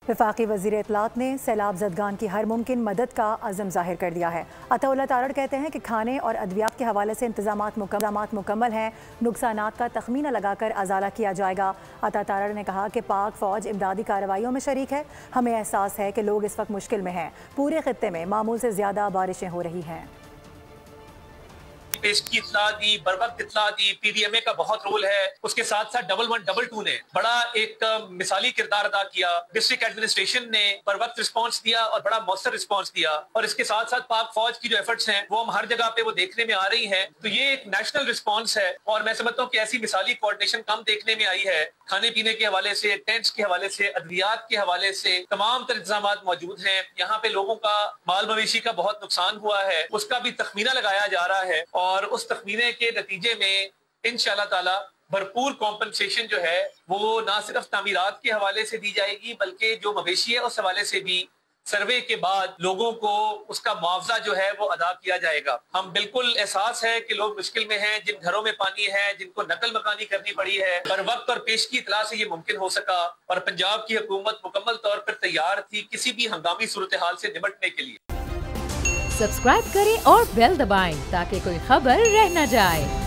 वफाकी वज़ीर इत्तलात ने सैलाब ज़दगान की हर मुमकिन मदद का अज़म ज़ाहिर कर दिया है। अताउल्लाह तारड़ कहते हैं कि खाने और अद्वियात के हवाले से इंतज़ामात मुकम्मल हैं, नुकसानात का तखमीना लगाकर अज़ाला किया जाएगा। अता तारड़ ने कहा कि पाक फ़ौज इमदादी कार्रवाइयों में शरीक है। हमें एहसास है कि लोग इस वक्त मुश्किल में हैं। पूरे खित्ते में मामूल से ज़्यादा बारिशें हो रही हैं। पेश की इत्तला दी, बर वक्त इत्तला दी, पीडीएमए का बहुत रोल है। उसके साथ साथ 1112 ने बड़ा एक मिसाली किरदार अदा किया। डिस्ट्रिक्ट एडमिनिस्ट्रेशन ने बर वक्त रिस्पॉन्स दिया और बड़ा मौसर रिस्पॉन्स दिया। और इसके साथ साथ पाक फौज की जो एफर्ट्स हैं वो हम हर जगह पे वो देखने में आ रही हैं। तो ये एक नेशनल रिस्पॉन्स है और मैं समझता हूँ कि ऐसी मिसाली कोऑर्डिनेशन कम देखने में आई है। खाने पीने के हवाले से, टेंट्स के हवाले से, अद्वियात के हवाले से तमाम तर इंतजामात मौजूद हैं। यहाँ पे लोगों का माल मवेशी का बहुत नुकसान हुआ है, उसका भी तखमीना लगाया जा रहा है और उस तखमीने के नतीजे में इंशाअल्लाह ताला भरपूर कॉम्पनसेशन जो है वो ना सिर्फ तामीरात के हवाले से दी जाएगी बल्कि जो मवेशी है उस हवाले से भी सर्वे के बाद लोगों को उसका मुआवजा जो है वो अदा किया जाएगा। हम बिल्कुल एहसास है कि लोग मुश्किल में हैं, जिन घरों में पानी है, जिनको नकल मकानी करनी पड़ी है, बर वक्त और पेश की इत्तला से ये मुमकिन हो सका और पंजाब की हुकूमत मुकम्मल तौर पर तैयार थी किसी भी हंगामी सूरत हाल से निपटने के लिए। सब्सक्राइब करें और बेल दबाएं ताकि कोई खबर रह न जाए।